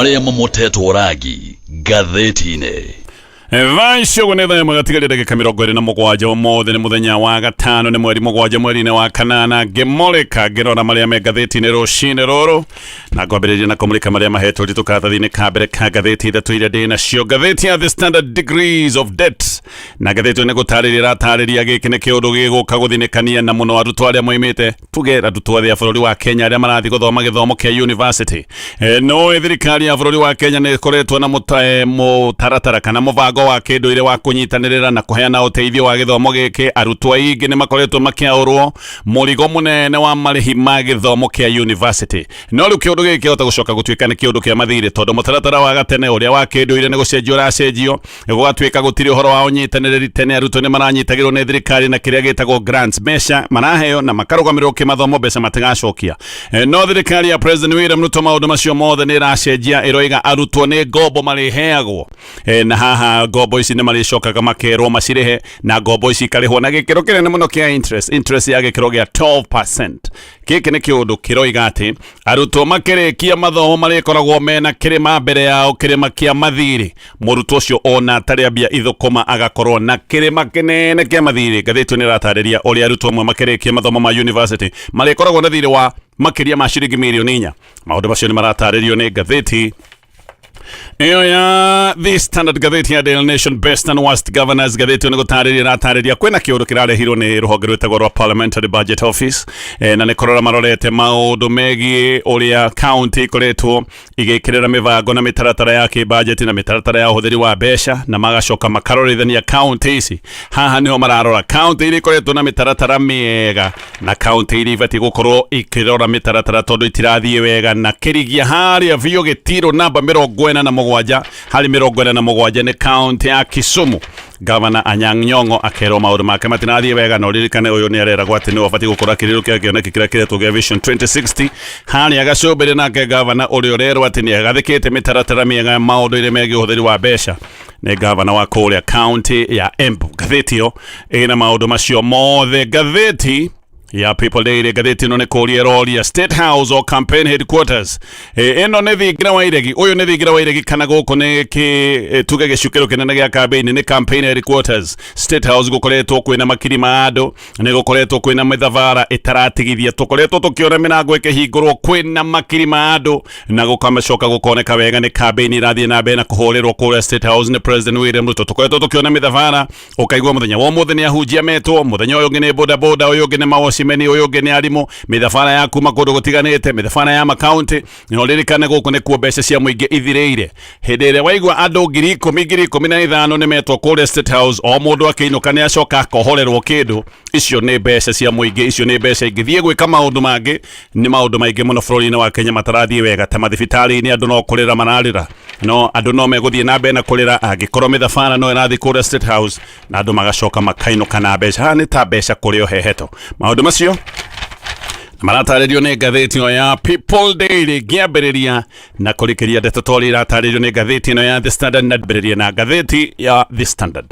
maria mamotetwo ragi ngathĩti-inĩ. Vaisho gwenetha magatigarire gĩkamĩrongo ĩrĩ na mũgwanja ũmũthĩ nĩ mũthenya wa gatano nĩ mweri mũgwanja mweri-inĩ wa kanana ngĩmũrĩka ngĩrora marĩa me ngathĩti-inĩ rũcinĩ rũrũ na ngwambĩrĩria na kũmũrĩka marĩa mahetwo ritũ karatathi-inĩ ka mbere ka ngathĩti ithatũ iria ndĩ nacio. Ngathĩti ya The Standard, degrees of debt, na ngathĩti nĩ gũtarĩria ĩratarĩria gĩkĩ nĩ kĩũndũ gĩgũka gũthinĩkania na mũno arutwo arĩa moimĩte tuge arutwo othe a bũrũri wa Kenya arĩa marathiĩ gũthoma gĩthomo kĩa university. No thirikari ya bũrũri wa Kenya nĩ ĩkoretwo na mũtaratara kana mũbango wa kĩndũire wa kũnyitanĩrĩra na kũheana ũteithio wa gĩthomo gĩkĩ. Arutwo aingĩ nĩ makoretwo makĩaũrwo mũrigo mũnene wa marĩhi ma gĩthomo kĩa university. No rĩu kĩũndũ gĩkĩ kĩhota gũcoka gũtuĩka nĩ kĩũndũ kĩa mathirĩ tondũ mũtaratara wa gatene ũrĩa wa kĩndũire nĩ gũcenjio ũracenjio gũgatuĩka gũtirĩ ũhoro wa ũnyitanĩrĩri. Tene arutwo nĩ maranyitagĩrwo nĩ thirikari na kĩrĩa gĩtagwo grants, mbeca maraheo na makarũgamĩrĩrwo kĩmathomo, mbeca matigacokia. No thirikari ya President William Ruto maũndũ macio mothe nĩ ĩracenjia, ĩroiga arutwo nĩ ngombo marĩheagwo, na haha ngombo ici nĩ marĩcokaga makerwo macirĩhe na ngombo ici ikarĩhwo na gĩkĩro kĩnene mũno kĩa interest ya gĩkĩro gĩa 12%. Gĩkĩ nĩ kĩũndũ kĩroiga atĩ arutwo makĩrĩkia mathomo marĩkoragwo mena kĩrĩma mbere yao, kĩrĩma kĩa mathirĩ. Mũrutwo ũcio ona atarĩ mbia ithũkũma agakorwo na kĩrĩma kĩnene kĩa mathirĩ. Ngathĩti nĩ ĩratarĩria ũrĩa arutwo amwe makĩrĩkia mathomo ma university marĩkoragwo na thirĩ wa makĩria ma ciringi mirioni 4. Maũndũ macio nĩ maratarĩrio nĩ ngathĩti iyo ya The Standard, ngathĩti ya Daily Nation, best and worst governors. Ngathĩti nĩ gũtarĩria ĩratarĩria kwĩna kĩũndũ kĩrarehirwo nĩ rũhonge rwĩtagwo rwa Parliamentary Budget Office, na nĩ kũrora marorete maũndũ megiĩ ũrĩa county ikoretwo igĩkĩrĩra mĩbango na mĩtaratara ya kĩbajeti na mĩtaratara ya ũhũthĩri wa mbeca, na magacoka makarorithania county ici. Haha nĩho mararora county iria ikoretwo na mĩtaratara mĩega na county iria ibatiĩ gũkorwo ikĩrora mĩtaratara tondũ itirathiĩ wega, na kĩrigia harĩa biũ gĩtirũ namba 47 harĩ 47 nĩ county ya Kisumu. Governor Anyang' Nyong'o akerwo maũndũ make matirathiĩ wega, no ririkane ũyũ nĩ areragwo atĩ nĩ ũbatiĩ gũkorwo kĩrĩro kĩa kĩoneki kĩrĩa kĩretwo gĩa Vision 2060. Harĩa gacũmbĩrĩ nake governor ũrĩa ũrerwo atĩ nĩ agathĩkĩte mĩtaratara mĩega ya maũndũ ĩrĩa megiĩ ũhũthĩri wa mbeca nĩ governor wa kũrĩa county ya Embu. Ngathĩti ĩyo ĩna maũndũ macio mothe. Ngathĩti ya People Daily, ngathĩti ĩno nĩ kũria roria State House or campaign headquarters. Ĩno nĩ thingira wa iregi, ũyũ nĩ thingira wa iregi kana gũkũ nĩ tuge gĩcukĩro kĩnene gĩa campaign nĩ campaign headquarters. State House gũkoretwo kwĩna makiri ma andũ, nĩ gũkoretwo kwĩna mĩthabara ĩtaratigithia, tũkoretwo tũkĩona mĩrango ĩkĩhingũrwo kwĩna makiri ma andũ, na gũkamacoka gũkoneka wega nĩ campaign irathiĩ na mbere na kũhũrĩrwo kũrĩa State House nĩ President William Ruto. Tũkoretwo tũkĩona mĩthabara, ũkaigua mũthenya wa ũmũthĩ nĩ ahunjia metwo, mũthenya ũyũ ũngĩ nĩ boda boda, ũyũ ũngĩ nĩ mawoci meni, ũyũ ũngĩ nĩ arimũ, mĩthabara ya kuma kũndũ gũtiganĩte, mĩthabara ya makaunti. No ririkane gũkũ nĩ kuo mbeca cia mũingĩ ithirĩire. Hĩndĩ ĩrĩa waigua andũ 10,015 nĩ metwo kũrĩa State House, o mũndũ akĩinũka nĩ acoka akohorerwo kĩndũ, icio nĩ mbeca cia mũingĩ, icio nĩ mbeca ingĩthiĩ gwĩka maũndũ mangĩ. Nĩ maũndũ maingĩ mũno bũrũri-inĩ wa Kenya matarathiĩ wega, ta mathibitarĩ-inĩ andũ no kũrĩra mararĩra, no andũ no megũthiĩ na mbere na kũrĩra angĩkorwo mĩthabara no ĩrathiĩ kũrĩa State House na andũ magacoka makainũka na mbeca. Haha nĩ ta mbeca kũrĩ o hehetwo. Maũndũ macio maratarĩrio nĩ ngathĩti ĩno ya People Daily, ngĩambĩrĩria na kũrĩkĩria ndeto tũrĩa iratarĩrio nĩ ngathĩti ĩno ya The Standard, na ndambĩrĩria na ngathĩti ya The Standard.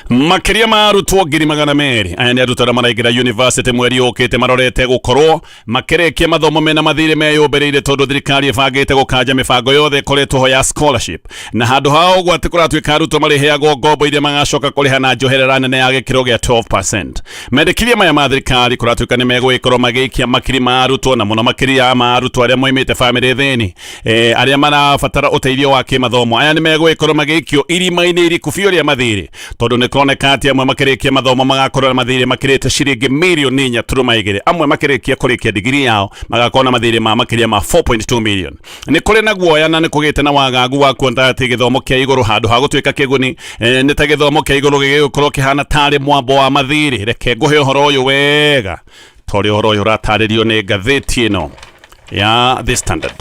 Makĩria ma arutwo 200,000 aya nĩ arutwo arĩa maraingĩra university mweri ũkĩte marorete gũkorwo makĩrĩkia mathomo mena mathirĩ meyũmbĩrĩire tondũ thirikari ĩbangĩte gũkanja mĩbango yothe ĩkoretwo ho ya scholarship, na handũ ha ũguo atĩ kũratuĩka arutwo marĩheagwo ngombo iria magacoka kũrĩha na njoherera nene ya gĩkĩro gĩa 12%. Mendekithia maya ma thirikari kũratuĩka nĩ megũgĩkorwo magĩikia makiri ma arutwo, na mũno makĩria ma arutwo arĩa moimĩte bamĩrĩ thĩni, arĩa marabatara ũteithio wa kĩmathomo. Aya nĩ megũgĩkorwo magĩikio irima-inĩ iriku biũ rĩa mathirĩ, tondũ nĩ kuoneka atĩ amwe makĩrĩkia mathomo magakorwo na mathirĩ makĩrĩte ciringi mirioni 4.2. Amwe makĩrĩkia kũrĩkia digiri yao magakorwo na mathirĩ ma makĩria ma 4.2 million. Nĩ kũrĩ na guoya na nĩ kũgĩte na wagagu wa kuona atĩ gĩthomo kĩa igũrũ handũ ha gũtuĩka kĩguni, nĩ ta gĩthomo kĩa igũrũ gĩgũkorwo kĩhana tarĩ mwambo wa mathirĩ. Reke ngũhe ũhoro ũyũ wega tondũ ũhoro ũyũ ũratarĩrio nĩ ngathĩti ĩno ya The Standard.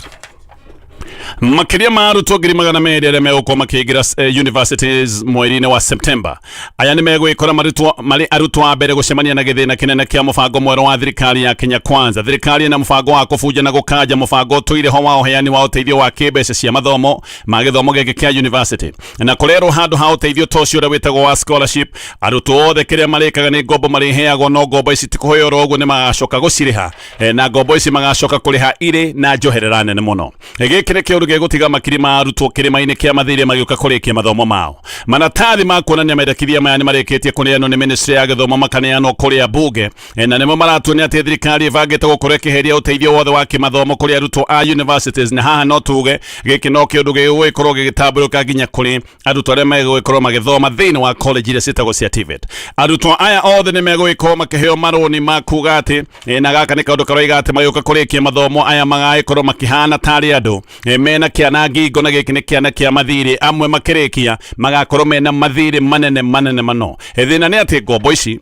Makiria marutwo ngiri magana meri aria megũkorwo makĩingĩra universities mweri-inĩ wa September. Aya nĩ megwĩkora marĩ arutwo a mbere gũcemania na gĩthĩna kĩnene kĩa mũbango mwerũ wa thirikari ya Kenya Kwanza. Thirikari ĩna mũbango wa kũbunja na gũkanja mũbango ũtũire ho wa ũheani wa ũteithio wa kĩmbeca cia mathomo ma gĩthomo gĩkĩ kĩa university. Na kũrerwo handũ ha ũteithio ta ũcio ũrĩa wĩtagwo wa scholarship, arutwo othe kĩrĩa marĩkaga nĩ ngombo marĩheagwo, no ngombo ici ti kũheo ũguo nĩ magacoka gũcirĩha, na ngombo ici magacoka kũrĩha irĩ na njoherera nene mũno. Gĩkĩ nĩ kĩũndũ gĩgũtiga makiri ma arutwo kĩrĩma-inĩ kĩa mathirĩ magĩũka kũrĩkia mathomo mao. Manatathi ma kuonania mendekithia maya nĩ marĩkĩtie kũneanwo nĩ ministry ya gĩthomo makaneanwo kũrĩa bunge, na nĩmo maratuonia atĩ thirikari ĩbangĩte gũkorwo ĩkĩheria ũteithio wothe wa kĩmathomo kũrĩ arutwo a universities. Na haha no tuge gĩkĩ no kĩũndũ gĩgũgĩkorwo gĩgĩtambũrũka nginya kũrĩ arutwo arĩa megũgĩkorwo magĩthoma thĩinĩ wa college iria ciĩtagwo cia TVET. Arutwo aya othe nĩ megũgĩkorwo makĩheo marũni ma kuga atĩ na gaka nĩ kaũndũ karoiga atĩ magĩũka kũrĩkia mathomo aya magagĩkorwo makĩhana tarĩ andũ mena kĩana ngingo, na gĩkĩ nĩ kĩana kĩa mathirĩ. Amwe makĩrĩkia magakorwo mena mathirĩ manene mano. Thĩna nĩ atĩ ngombo ici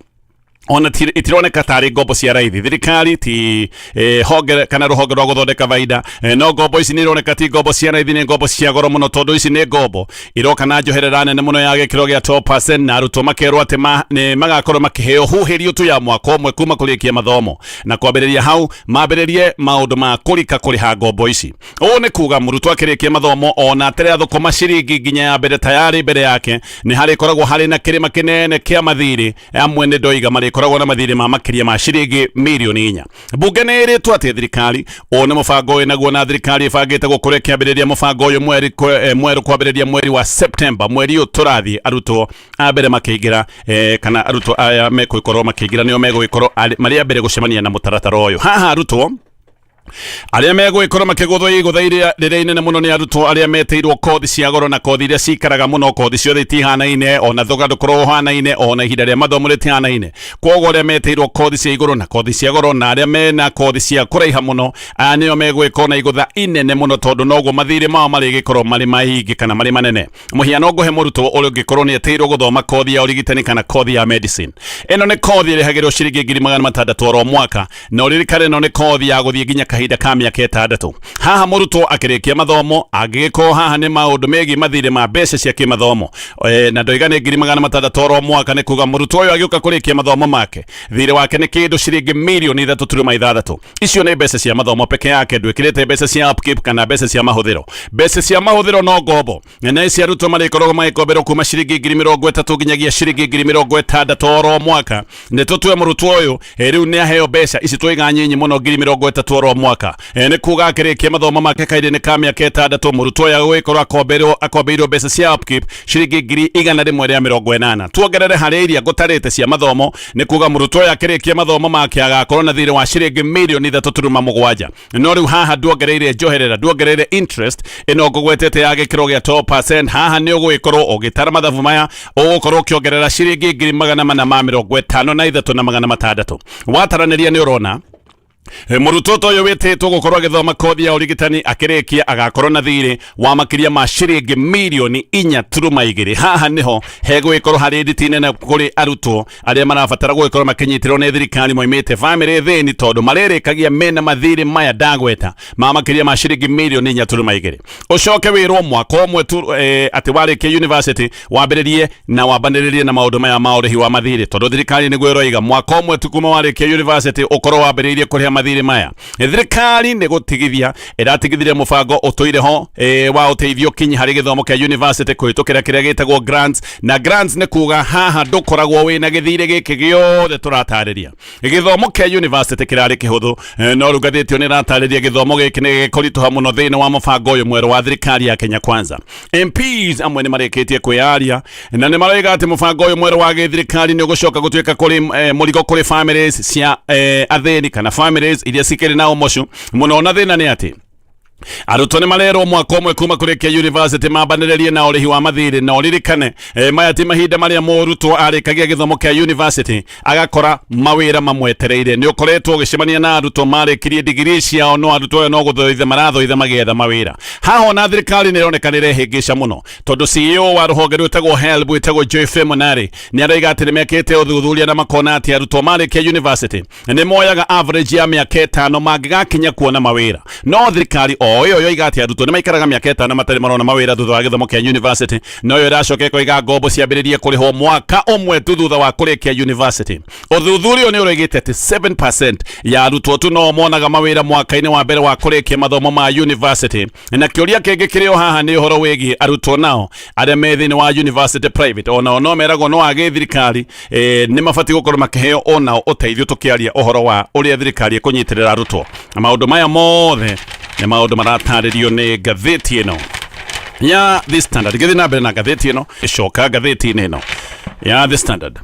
ona itironeka tarĩ ngombo cia raithi. Thirikari ti honge kana rũhonge rwa gũthondeka baida, no ngombo ici nĩ ironeka ti ngombo cia raithi, nĩ ngombo cia goro mũno, tondũ ici nĩ ngombo iroka na njoherera nene mũno ya gĩkĩro gĩa 12%, na arutwo makerwo atĩ nĩ magakorwo makĩheo huhĩrio tu ya mwaka ũmwe kuma kũrĩkia mathomo, na kwambĩrĩria hau mambĩrĩrie maũndũ ma kũrika kũrĩha ngombo ici. Ũũ nĩ kuga mũrutwo akĩrĩkia mathomo ona atarĩ athũkũma ciringi nginya ya mbere tayari mbere yake, nĩ harĩkoragwo harĩ na kĩrĩma kĩnene kĩa mathirĩ. Amwe nĩ ndoiga marĩkoragwo na mathirĩ ma makĩria ma ciringi mirioni 4. Bunge nĩ ĩrĩtwo atĩ thirikari ũũ nĩ mũbango wĩnaguo, na thirikari ĩbangĩte gũkorwo ĩkĩambĩrĩria mũbango ũyũ mwerũ kwambĩrĩria mweri wa September, mweri ũyũ tũrathiĩ. Arutwo a mbere makĩingĩra kana arutwo aya megũgĩkorwo makĩingĩra nĩo megũgĩkorwo marĩ a mbere gũcemania na mũtaratara ũyũ. Haha arutwo arĩa megũgĩkorwo makĩgũthwo igũtha rĩrĩa inene mũno nĩ arutwo arĩa meteirwo kothi cia goro, na kothi iria cikaraga mũno. Kothi ciothe itihanaine, ona thoga ndũkorwo ũhanaine, ona ihinda rĩa mathomo rĩtihanaine. Koguo arĩa meteirwo kothi cia igũrũ na kothi cia goro, na arĩa mena kothi cia kũraiha mũno, aya nĩo megũgĩkorwo na igũtha inene mũno, tondũ noguo mathirĩ mao marĩgĩkorwo marĩ maingĩ kana marĩ manene. Mũhiano ngũhe mũrutwo ũrĩa ũngĩkorwo nĩ eteirwo gũthoma kothi ya ũrigitani kana kothi ya medicine. Ĩno nĩ kothi ĩrĩhagĩrwo ciringi 600,000 oro mwaka, na ũririkane ĩno nĩ kothi ya gũthiĩ nginya kahinda ka mĩaka 6. Haha mũrutwo akĩrĩkia mathomo angĩgĩkorwo haha nĩ maũndũ megiĩ mathirĩ ma mbeca cia kĩmathomo, na ndoiga nĩ 600,000 oro mwaka, nĩ kuga mũrutwo ũyũ agĩũka kũrĩkia mathomo make, thirĩ wake nĩ kĩndũ ciringi mirioni 3.6. Icio nĩ mbeca cia mathomo peke yake, ndwĩkĩrĩte mbeca cia upkeep kana mbeca cia mahũthĩro. Mbeca cia mahũthĩro no ngombo, na ici arutwo marĩkoragwo magĩkomberwo kuma ciringi 30,000 nginyagia ciringi 60,000 oro mwaka. Nĩ tũtue mũrutwo ũyũ rĩu nĩ aheo mbeca ici tũiga nyinyi mũno 30,000 oro mwaka. Nĩ kuga akĩrĩkia mathomo make kahinda-inĩ ka mĩaka 6, mũrutwo ũyũ agũgĩkorwo akombeirwo mbeca cia upkeep ciringi 180. Tuongerere harĩ iria ngũtarĩte cia mathomo, nĩ kuga mũrutwo ũyũ akĩrĩkia mathomo make agakorwo na thirĩ wa ciringi mirioni 3.7. No rĩu haha nduongereire njoherera, nduongereire interest ĩno ngũgwetete ya gĩkĩro gĩa 12%. Haha nĩ ũgũgĩkorwo ũgĩtara mathabu maya, ũgũkorwo ũkĩongerera ciringi 453,600. Wataranĩria nĩ ũrona mũrutwo ũyũ wĩtĩtwo gũkorwo agĩthoma kothi ya ũrigitani akĩrĩkia agakorwo na thirĩ wa makĩria ma ciringi mirioni 4.2. Haha niho hegũgĩkorwo harĩ nditi nene kũrĩ arutwo arĩa marabatara gũgĩkorwo makĩnyitĩrwo nĩ thirikari moimĩte famĩlĩ thĩni, tondũ marĩrĩkagia mena mathirĩ maya ndagweta ma makĩria ma ciringi mirioni 4.2. Ũcoke wĩrwo mwaka ũmwe tu atĩ warĩkia university wambĩrĩrie na wambanĩrĩrie na maũndũ maya ma ũrĩhi wa mathirĩ, tondũ thirikari nĩguo ĩroiga mwaka ũmwe tu kuma warĩkia university ũkorwo wambĩrĩirie kũrĩha mathirĩ maya. Thirikari nĩ gũtigithia ĩratigithirie mũbango ũtũire ho wa ũteithio kinyi harĩ gĩthomo kĩa university kũhĩtũkĩra kĩrĩa gĩtagwo grants. Na grants nĩ kuga haha ndũkoragwo wĩna gĩthirĩ gĩkĩ gĩothe tũratarĩria. Gĩthomo kĩa university kĩrarĩ kĩhũthũ, no rĩu ngathĩti nĩ ĩratarĩria gĩthomo gĩkĩ nĩ gĩkoritũha mũno thĩinĩ wa mũbango ũyũ mwerũ wa thirikari ya Kenya Kwanza. MPs amwe nĩ marĩkĩtie kwĩyaria na nĩ maroiga atĩ mũbango ũyũ mwerũ wa gĩthirikari nĩ ũgũcoka gũtuĩka kũrĩ mũrigo kũrĩ families cia athĩni kana families iria cikĩrĩ na ũmocu mũno. Na thĩna nĩ atĩ arutwo nĩ marerwo mwaka ũmwe kuma kũrĩkia university mambanĩrĩrie na ũrĩhi wa mathirĩ, na ũririkane maya ti mahinda marĩa mũrutwo arĩkagia gĩthomo kĩa university agakora mawĩra mamwetereire. Nĩ ũkoretwo ũgĩcemania na arutwo marĩkirie digrii ciao, no arutwo aya no gũthoitha marathoitha magĩetha mawĩra. Haha ona thirikari nĩ ĩroneka nĩ ĩrehĩngĩca mũno, tondũ CEO wa rũhonge rwĩtagwo HELB wĩtagwo Joy Femonari nĩ aroiga atĩ nĩ mekĩte ũthuthuria na makona atĩ arutwo marĩkia university nĩ moyaga average ya mĩaka 5 mangĩgakinya kuona mawĩra, no thirikari yo igati aruto ni maikaraga miaka 5 matari marona mawira thutha wa githomo kia university no yo iracoke ko iga ngombo ciambiririe kuriho mwaka umwe tu thutha wa kurikia university uthuthurio ni urigite ati 7% ya aruto tu no monaga mawira mwaka-ini wa mbere wa kurikia mathomo ma university na kiuria kingi kirio haha ni uhoro wigi aruto nao aria methini wa university private ona no meragwo no age thirikari ni mabati gukorwo makiheo ona uteithio tukiaria uhoro wa uria thirikari kunyitirira aruto maundu maya mothe ni maundu marataririo ni ngathiti ino ya The Standard. Githi na mbere na ngathiti ino icoka ngathiti-ini ino ya The Standard.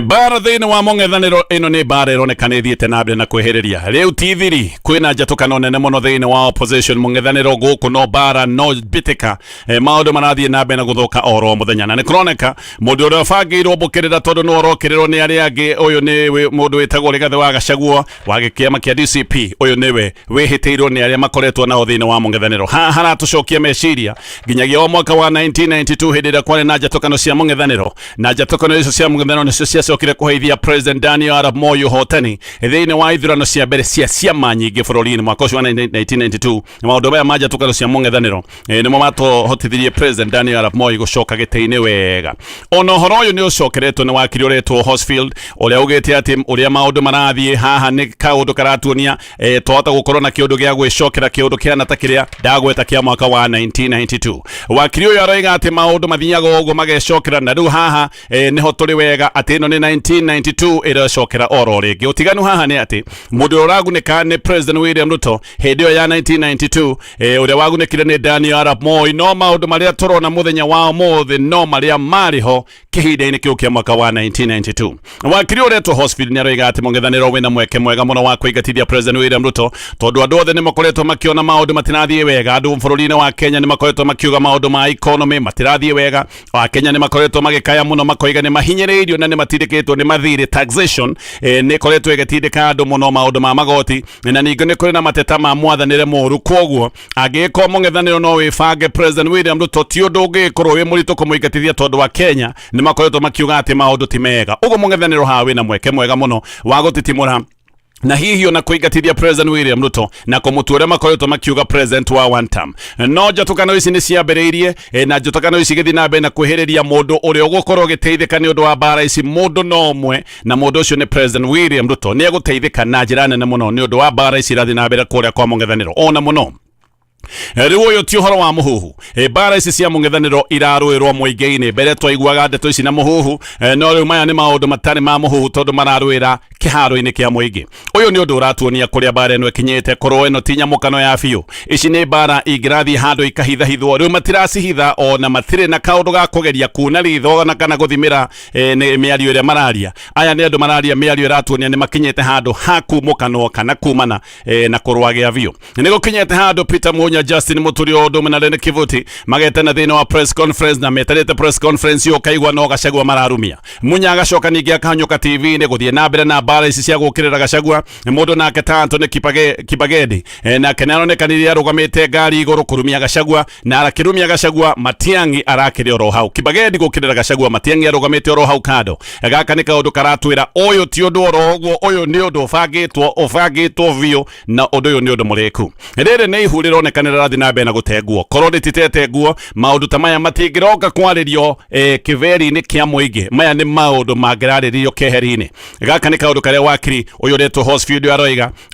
Bara thini wa mung'ethaniro ino ni bara ironekana ithiite na mbere na kwihiriria riu tithiri kwina njatukano nene muno thini wa opposition mung'ethaniro guku no bara no bitika maundu marathie na mbere na guthuka oro muthenya na ni kuroneka mundu uria bangirwo bukirira tondu no orokirirwo ni aria angi uyu ni mundu witagwo Rigathi wa Gachagua wa kiama kia DCP uyu niwe wihitiirwo ni aria makoretwo nao thini wa mung'ethaniro haratucokia meciria nginyagia o mwaka wa 1992 hindi ria kwari na njatukano cia mung'ethaniro na njatukano icio cia mung'ethaniro nicio ciacokire kuheithia President Daniel Arap Moi uhotani thiini wa ithurano cia mbere cia ciama nyingi bururi-ini mwaka ucio wa 1992 maundu maya ma njatukano cia mung'ethaniro nimo matohotithirie President Daniel Arap Moi gucoka giti-ini wega ona uhoro uyu ni ucokeretwo ni wakiri uretwo Horsfield uria ugite ati uria maundu marathie haha ni kaundu karatuonia twahota gukorwo na kiundu gia gwicokera kiundu kiana ta kiria ndagweta kia mwaka wa 1992 wakiri uyu aroiga ati maundu mathinyaga uguo magecokera na riu haha niho turi wega ati ino ni 1992 iracokera oro ringi utiganu haha ni ati mundu uragunika ni President William Ruto hindi ya 1992 uria wagunikire ni Daniel Arap Moi no maundu maria turona muthenya wa mothe no maria mariho kihinda-ini kiu kia mwaka wa 1992 wakiri uretwo Horsfield ni aroiga ati mung'ethaniro wina mweke mwega muno wa kuingatithia President William Ruto tondu andu othe ni makoretwo makiona maundu matirathie wega andu bururi-ini wa Kenya ni makoretwo makiuga maundu ma economy matirathie wega wa Kenya ni makoretwo magikaya muno makoiga ni mahinyiriirio na ni matindikitwo ni mathiri taxation ni koretwo igatindika andu muno maundu ma magoti na ningi ni kuri na mateta ma mwathanire moru koguo agiko mung'ethaniro no wibange President William Ruto ti undu ungikorwo wi muritu kumuingatithia tondu wa Kenya ni makoretwo makiuga ati maundu ti mega uguo mung'ethaniro haha wina mweke mwega muno wa gutitimura na hihi ona kuingatithia President William Ruto na kumutua makoretwo makiuga president wa one term no njatukano ici ni ciambiriirie na njatukano ici githi na mbere na kwihiriria mundu uria ugukorwo giteithika ni undu wa bara ici mundu no mwe na mundu ucio ni President William Ruto ni aguteithika na njira nene muno ni undu wa bara ici rathi na mbere kuria kwa mung'ethaniro ona muno riu uyu ti uhoro wa muhuhu bara ici cia mung'ethaniro iraruirwo muingi-ini mbere twaiguaga ndeto ici na muhuhu no riu maya ni maundu matari ma muhuhu tondu mararuira kiharo-ini kia muingi uyu ni undu uratuonia kuria bara ino ikinyite korwo ino ti nyamukano ya biu ici ni bara ingirathi handu ikahithahithwo riu matiracihitha ona matire na kaundu ga kugeria kuna ritho na kana guthimira ni miario iria mararia aya ni andu mararia miario iratuonia ni makinyite handu hakumukano kana kumana na kurwagia biu ni gukinyite handu Peter Munya Justin Muturi Odo na Lene Kivuti magetana thina wa press conference na metarete press conference yo kaigwa no Gachagua mararumia Munya agacoka ningi akahanyuka TV ni guthie na mbere na bara ici cia gukirira Gachagua mundu nake tanto ni Kibagedi na kenanonekanirie arugamite ngari iguru kurumia Gachagua na arakirumia Gachagua Matiang'i arakiri oro hau Kibagedi gukirira Gachagua Matiang'i arugamite oro hau kado gaka ni kaundu karatwira uyu ti undu oro uguo uyu ni undu ufagitwo vio na undu uyu ni undu muriku riri ni ihuriro nekanira rathi na mbere na gutenguo korwo rititete nguo maundu ta maya matingiroka kwaririo kiveri-ini kia muingi maya ni maundu mangiraririo keheri-ini gaka ni kaundu karia wakiri uyu retwo Horsfield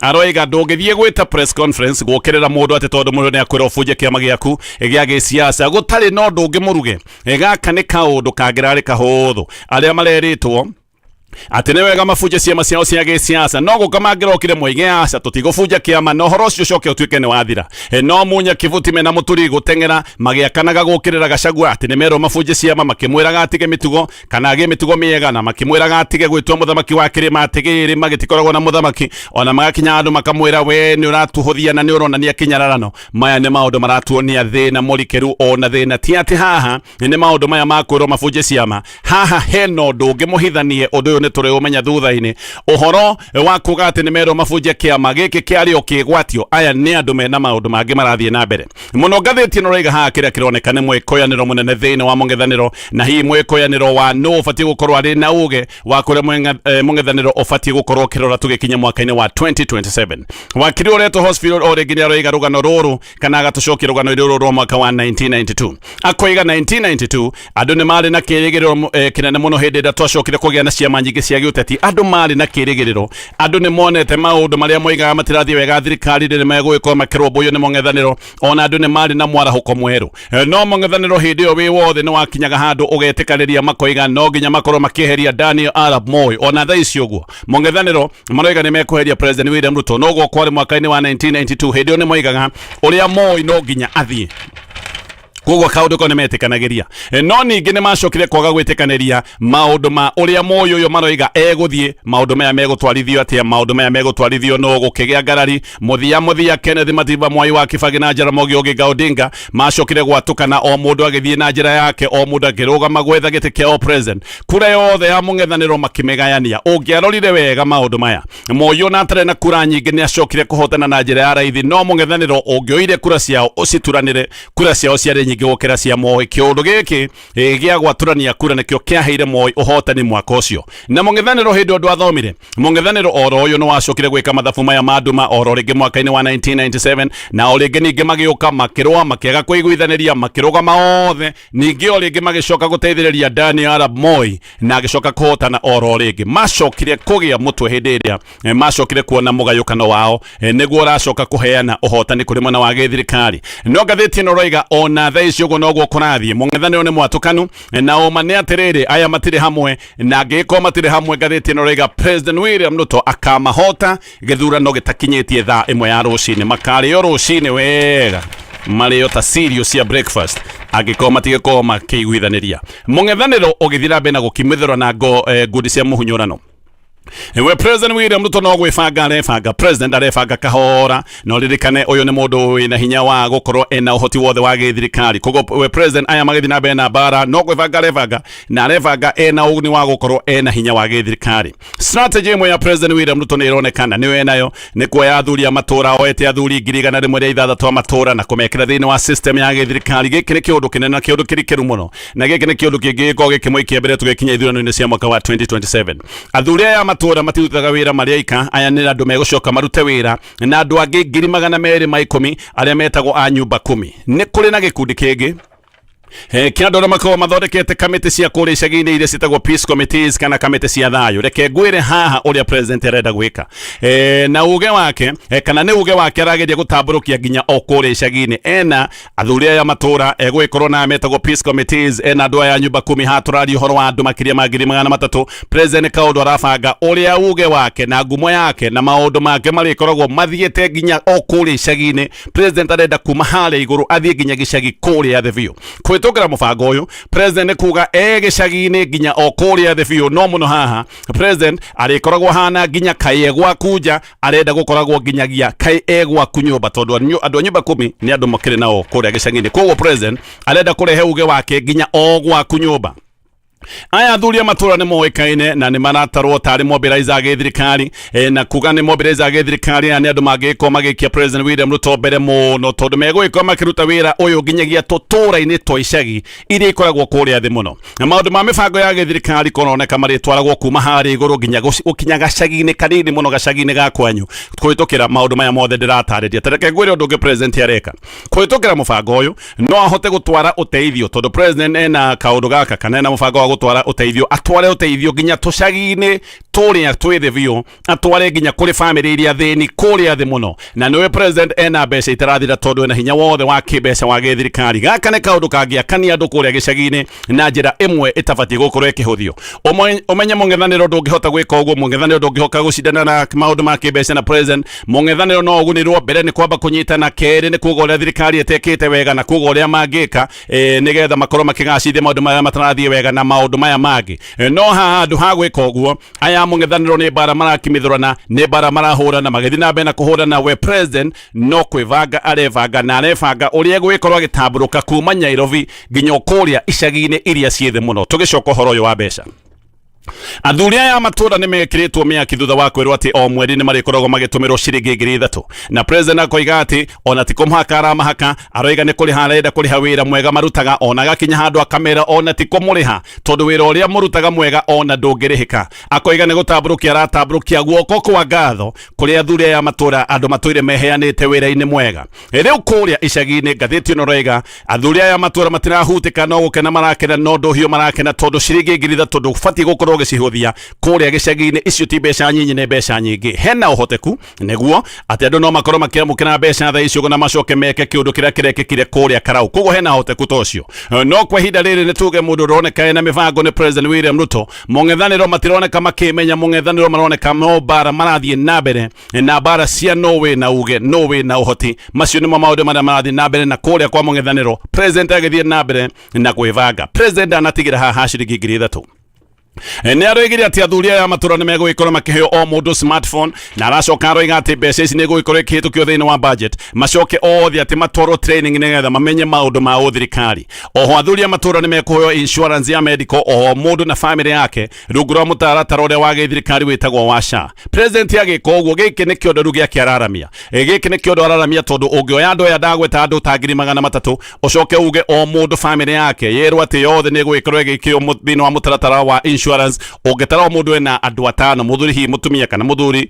aroiga ndungithie gwita press conference gukirira mundu ati tondu mundu ni akwira ubunje kiama giaku gia gisiasa gutari no ndungi muruge gaka ni kaundu kangirari kahuthu aria mareritwo ati ni wega mabunje ciama ciao cia gisiasa no gukamangirokire muingi aca tutigubunja kiama no horo ucio ucoke utuike ni wathira no Munya Kivuti mena Muturi gutengera magiakanaga gukirira Gachagua ati ni mero mabunje ciama makimwiraga atige mitugo kana age mitugo miega na makimwiraga atige gwitwa muthamaki wa kirima atigiri magitikoragwo na muthamaki ona magakinya andu makamwira we ni uratuhuthia na ni uronania kinyararano maya ni maundu maratuonia thina murikeru ona thina ti ati haha ni maundu maya makwirwo mabunje ciama haha heno ndungi muhithanie undu ne tore umenya thutha-ini uhoro wa kuga ati nimero mabunjia kiama giki kiario kigwatio aya ni andu mena maundu mangi marathie na mbere muno ngatheti no raiga ha kiria kironeka ni mwikoyaniro munene thiini wa mung'ethaniro na hi mwikoyaniro wa no ubatie gukorwo ari na uge wa kuria mung'ethaniro ubatie gukorwo kirora tugikinya mwaka-ini wa 2027 wakiri ureto hospital origi ni araiga rugano ruru kana agatucokia rugano ruru rwa mwaka wa 1992 akoiga 1992 andu ni mari na kirigiriro kinene muno hindi ira twacokire kugia na ciama nyingi cia giuteti andu mari na kirigiriro andu ni monete maundu maria moigaga matirathie wega thirikari ni megwikwo makiromboyo ni mung'ethaniro ona andu ni mari na mwarahuko mweru no mung'ethaniro hindi iyo wi wothe ni wakinyaga handu ugetikaniria makoiga no nginya makorwo makieheria Daniel Arap Moi ona thaa ici uguo mung'ethaniro maroiga ni mekuheria President William Ruto no go kwari mwaka-ini wa 1992 hindi iyo ni moigaga uria Moi no nginya athie koguo kaundu ko nimetikanagiria no ningi ni macokire kwaga gwitikaniria maundu ma uria Moi uyu maroiga eguthie maundu maya megutwarithio atia maundu maya megutwarithio no gukigia ngarari muthia Kenneth Matiba Mwai wa Kibaki na Jaramogi Oginga Odinga macokire gwatukana o mundu agithie na njira yake o mundu akirugama gwetha giti kia president kura yothe ya mung'ethaniro makimegayania ungiarorire wega maundu maya Moi ona atare na kura nyingi ni acokire kuhotana na njira ya raithi no mung'ethaniro ungioire kura ciao ucituranire kura ciao ciari gukira cia Moi kiundu giki gia gwaturania kura nikio kiaheire Moi uhotani mwaka ucio na mung'ethaniro hindi andu athomire mung'ethaniro oro uyu no wacokire gwika mathabu maya maduma oro ringi mwaka-ini wa 1997 na o ringi ningi magiuka makirwa makiaga kuiguithaniria makirugama othe ningi o ringi magicoka guteithiriria Daniel Arap Moi na agicoka kuhotana oro ringi macokire kugia mutwe hindi iria macokire kuona mugayukano wao niguo uracoka kuheana uhotani kuri mwena wa githirikari no ngatheti no roiga ona icio no gwo kurathie mung'ethaniro ni mwatukanu na oma ni atiriri aya matire hamwe na ngiko matire hamwe ngatheti no raiga President William Ruto akamahota githurano gitakinyitie thaa imwe ya rucini makari rucini wega mario ta serious ya breakfast agiko matige ko makiguithaniria mung'ethaniro ugithira bena gukimithirwa na ngudi cia muhunyurano we President William Ruto no gwibanga arefanga president arefanga kahora no ririkane uyu ni mundu wina hinya wa gukorwo ena uhoti wothe wa githirikari kogo we president aya magithi na bena bara no gwibanga arefanga na arefanga ena ugni wa gukorwo ena hinya wa githirikari strategy imwe ya President William Ruto ni ironekana ni we nayo ni kuoya athuri a matura oete athuri 1,160 matura na kumekira thini wa system ya githirikari giki ni kiundu kinene na kiundu kirikiru muno na giki ni kiundu kingiko gikimwikia mbere tugikinya ithurano-ini cia mwaka wa 2027 athuri aya matura matirutaga wira mariaika aya ni andu megucoka marute wira na andu angi 210,000 aria metagwo a nyumba 10 ni kuri na gikundi kingi kia andå arä a makorwo mathondekete kamĩtĩ cia kũrĩa icagi-inĩ iria ciĩtagwo peace committees kana kamĩtĩ cia thayũ reke ngwĩre haha ũrĩa president arenda gwĩka na uge wake kana nĩ uge wake arageria gũtambũrũkia nginya o kũrĩa icagi-inĩ ena athuri aya matũra egwĩkorwo na metagwo peace committees ena andũ aya nyumba 10 ha tũraria ũhoro wa andũ makĩria ma 300 president kaũndũ arabanga ũrĩa uge wake na ngumo yake na maũndũ make marĩkoragwo mathiĩte nginya o kũrĩa icagi-inĩ president arenda kuma harĩa igũrũ athiĩ nginya gĩcagi kũrĩa thĩ biũ kwĩtũkĩra mũbango ũyũ president kuga gĩcagi-inĩ nginya o kũrĩa thĩ biũ no mũno haha president arĩkoragwo hana nginya kaĩ gwaku nja arenda gũkoragwo nginyagia kaĩ gwaku nyũmba tondũ andũ a nyũmba 10 nĩ andũ makĩrĩ nao kũrĩa gĩcagi-inĩ koguo president arenda kũrehe uge wake nginya o gwaku nyũmba aya athuri a matura ni moĩkaine na ni maratarwo tari mobilizer githirikari na kuga ni mobilizer githirikari na andu magĩkorwo magĩkia president William Ruto mbere mũno tondũ megũgĩkorwo makĩruta wĩra ũyũ nginyagia tũtũra-inĩ twa icagi iria ikoragwo kũrĩa thĩ mũno na maũndũ ma mĩbango ya githirikari kũroneka marĩtwaragwo kuma harĩa igũrũ nginya gũkinya gacagi-inĩ kanini mũno gacagi-inĩ ga kwanyu kũhĩtũkĩra maũndũ maya mothe ndĩratarĩria tareke ngwĩre ũndũ ũngĩ president areka kũhĩtũkĩra mũbango ũyũ no ahote gũtwara ũteithio tondũ president ena kaũndũ gaka kana ena mũbango wa gũtwara uteithio atware uteithio nginya tucagi-inĩ turia twĩthĩ biũ atware nginya kũrĩ famĩlĩ iria thĩni kũrĩa thĩ mũno na nĩwe president ena mbeca itarathira tondũ ena hinya wothe wa kĩmbeca wa gĩthirikari gaka nĩ kaũndũ kangĩakania andũ kũrĩa gĩcagi-inĩ na njĩra ĩmwe ĩtabatiĩ gũkorwo ĩkĩhũthio ũmenye mũng'ethanĩro ndũngĩhota gwĩka ũguo mũng'ethanĩro ndũngĩhoka gũcindana na maũndũ ma kĩmbeca na president mũng'ethanĩro no ũgunĩrwo mbere nĩ kwamba kũnyitana kerĩ nĩ kuga ũrĩa thirikari ĩtekĩte wega na kuga ũrĩa mangĩka nĩgetha makorwo makĩgacithia maũndũ marĩa matarathiĩ wega na maũndũ maya mangĩ no haha handũ ha gwĩka ũguo aya mũng'ethanĩro nĩ mbara marakimithũrana nĩ mbara marahũrana magĩthiĩ na mbere na kũhũrana we president no kwĩbanga arebanga na arebanga ũrĩa egũgĩkorwo agĩtambũrũka kuma Nairobi nginya kũrĩa icagi-inĩ iria ciĩ thĩ mũno tũgĩcoka ũhoro ũyũ wa mbeca Athuri aya matura ni mekiritwo miaki thutha wa kwirwo ati o mweri ni marikoragwo magitumirwo ciringi 3,000 na president akoiga ati ona ti kumhaka aramahaka aroiga ni kuriha arenda kuriha wira mwega marutaga ona gakinya handu akamera ona ti kumuriha tondu wira uria murutaga mwega ona ndungirihika akoiga ni gutamburukia aratamburukia guoko kwa ngatho kuri athuri aya matura andu matoire meheanite wira-ini mwega riu kuria icagi-ini ngathiti ino roiga athuri aya matura matirahutika no gukena marakena no nduhio marakena tondu ciringi 3,000 tondu ubati gukorwo gicihuthia kuria gicagi-ini icio ti mbeca nyinyi ni mbeca nyingi hena uhoteku niguo ati andu no makorwo makiamukira mbeca tha icio na macoke meke kiundu kiria kirekikire kuria karau koguo hena uhoteku tocio no kwa ihinda riri ni tuge mundu roneka ena mibango ni president William Ruto mung'ethaniro matironeka makimenya mung'ethaniro maroneka no bara marathie na mbere na bara cia nowe na uge nowe na uhoti macio ni maundu maria marathie na mbere na kuria kwa mung'ethaniro president agithie na mbere na gwivanga president anatigira haha ciringi 3,000 ni aroigire ati athuri aya matura ni megwikorwo makiheo o mundu smartphone na aracoka aroiga ati mbeca ici ni gwikorwo ikihitukio thiini wa budget macoke othe ati matwarwo training nigetha mamenye maundu ma uthirikari oho athuri aya matura ni mekuheo insurance ya medical o mundu na family yake rungu rwa mutaratara uria wa githirikari witagwo wa SHA president agika uguo giki ni kiondo rugia kiararamia giki ni kiondo araramia tondu ungioya andu aya ndagweta andu ta 300,000 ucoke uge o mundu family yake yerwo ati yothe ni gwikorwo igikio thiini wa mutaratara wa insurance ungetara mundu ena andu atano muthuri hi mutumia kana muthuri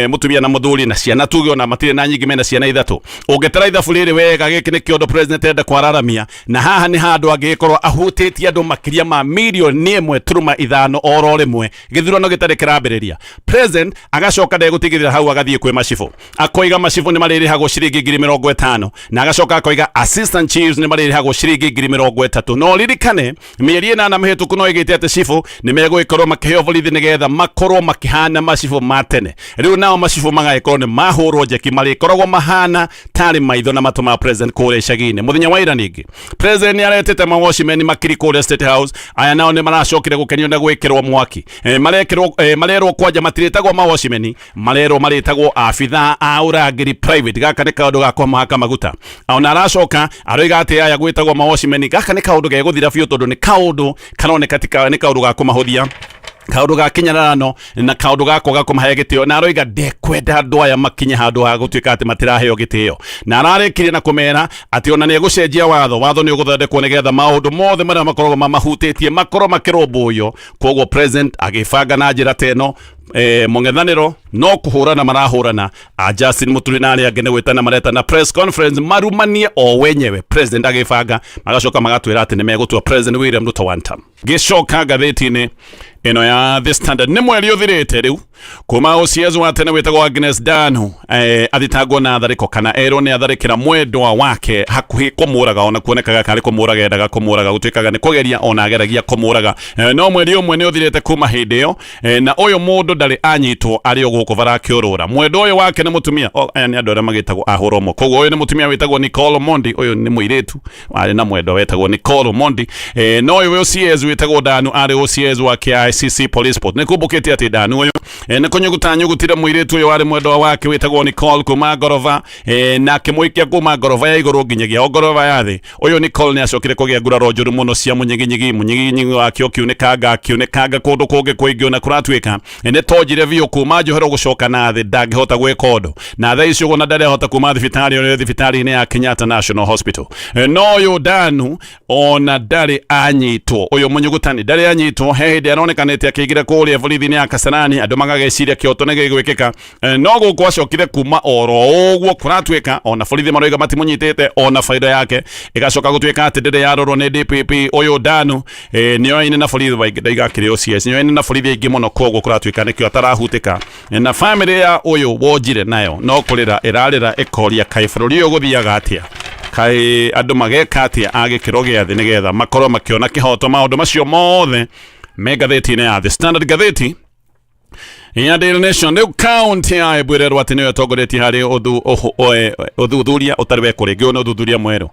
mutumia na muthuri na ciana tuge ona matire na nyingi mena ciana ithatu ungetara ithabu riri wega giki ni kiondo president enda kwararamia na haha ni handu angikorwo ahutitie andu makiria ma milioni 1.5 oro rimwe githurano gitari kirambiriria president agacoka ndegutigirira hau agathie kwi macibu akoiga macibu ni maririhagwo ciringi 50,000 na agacoka akoiga assistant chiefs ni maririhagwo ciringi 30,000 no ririkane mieri ina na mihituku no igite ati cibu ni megwikorwo makiheo borithi nigetha makorwo makihana macibu matene riu nao macibu magaikorwo ni mahurwo njeki marikoragwo mahana tari maitho na matu ma president kuria icagi-ini muthenya wa ira ningi president ni aretete mawashimeni makiri kuria State House aya nao ni maracokire gukenio na gwikirwo mwaki marerwo kwanja matiritagwo mawashimeni marerwo maritagwo afitha a urangiri private gaka ni kaundu gakwa mahaka maguta ona aracoka aroiga ati aya gwitagwo mawashimeni gaka ni kaundu geguthira biu tondu ni kaundu kanoneka tika ni kaundu gakwa mahuthia kaundu ga kinyarano na kaundu gako gakumahe gitio na aroiga ndekwenda andu aya makinye handu ha gutuika ati matiraheo gitio na ararikire na kumera ati ona ni gucenjia watho ni uguthondekwo nigetha maundu mothe maria makoragwo mamahutitie makorwo makirombuyo koguo president agifanga na njira teno mung'ethaniro no kuhurana marahurana Justin Muturi na aria angĩ gwĩtana maretana press conference marumanie o wenyewe president agifanga magacoka magatwira ati ni megutua president William Ruto one time gicoka ngathĩti-inĩ ino ya The Standard ni mweri uthirite riu kuma OCS wa tene witagwo Agnes Danu athitangwo na thariko kana erwo ni atharikira mwendwa wake hakuhi kumuraga ona kuonekaga kari kumuraga endaga kumuraga gutwikaga ni kugeria ona ageragia kumuraga no mweri umwe ni uthirite kuma hindi iyo na uyu mundu ndari anyitwo ari guku barakiurura mwendwa uyu wake ni mutumia aya ni andu aria magitagwo ahoromo koguo uyu ni mutumia witagwo Nicole Mondi uyu ni muiritu ari na mwendwa witagwo Nicole Mondi no uyu OCS witagwo Danu ari OCS wa KICC Police Port ni kumbukite ati Danu uyu ni kunyugutire muiritu uyu wari mwendwa wake witagwo Nicole kuma ngorova na kimuikia kuma ngorova ya iguru nginyagia ngorova ya thi uyu Nicole ni acokire kugia nguraro njuru muno cia munyiginyigi wake okiunekanga kundu kungi kuingi ona kuratwika ni tojire vio kuma njohero gucoka na thi ndangihota gwika undu na tha icio gona ndarehota kuma thibitari-ini ya Kenyatta National Hospital no uyu Danu ona ndari anyitwo uyu munyugutani ndari anyitwo he hindi aronekanite akigira kuria borithi-ini ya Kasarani andu magageciria kioto nege gwikika no guku acokire kuma oro uguo kuratwika ona borithi maroiga matimunyitite ona faida yake igacoka gutwika ati ndire yarorwo ni DPP uyu Danu nio ine na borithi baiga kiri OCS nio ine na borithi aingi muno koguo kuratwika nikio atarahutika na family ya uyu wonjire nayo no kurira irarira ikoria kai bururi uyu guthiaga atia kai andu mageka atia agikiro gia thi nigetha makorwo makiona kihoto maundu macio mothe me ngathĩti-inĩ ya The Standard ngathĩti ya Daily Nation rĩu county ya Embu ĩrerwo atĩ nĩyo ĩtongoretie harĩ ũthuthuria ũtarĩ wekũrĩngio na ũthuthuria mwerũ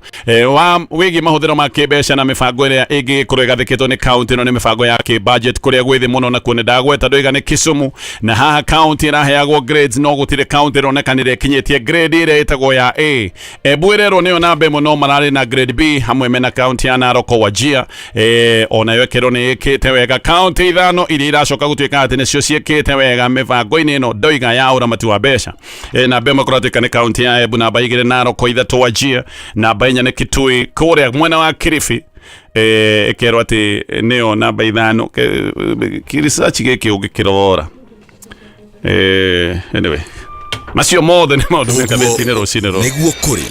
wa wĩgiĩ mahũthĩro ma kĩmbeca na mĩbango ĩrĩa ĩngĩkorwo ĩgathĩkĩtwo nĩ county ĩno nĩ mĩbango ya kĩ-budget kũrĩa gwĩthĩ mũno na kuo ndagweta ndũiga nĩ Kisumu na haha county ĩraheagwo grades no gũtirĩ county ĩronekanĩre ĩkinyĩtie grade ĩrĩa ĩtagwo ya A. Embu ĩrerwo nĩyo namba ĩmwe no mararĩ na grade B hamwe mena county ya Narok Wajir onayo ĩkerwo nĩ ĩkĩte wega county ithano iria iracoka gũtuĩka atĩ nĩcio ciĩkĩte wega mĩbango-inĩ ĩno ndoiga ya ũramati wa mbeca namba ĩmwe kũratuĩka nĩ county ya Embu namba igĩrĩ Narok ithatũ Wajir namba inya nĩ Kitui kũrĩa mwena wa Kilifi ĩkerwo atĩ nĩyo namba ithano kirisachi gĩkĩ ũngĩkĩrora anyway macio mothe nĩ maũndũ me ngathĩti-inĩ rũcinĩ rũrũ nĩguo kũrĩ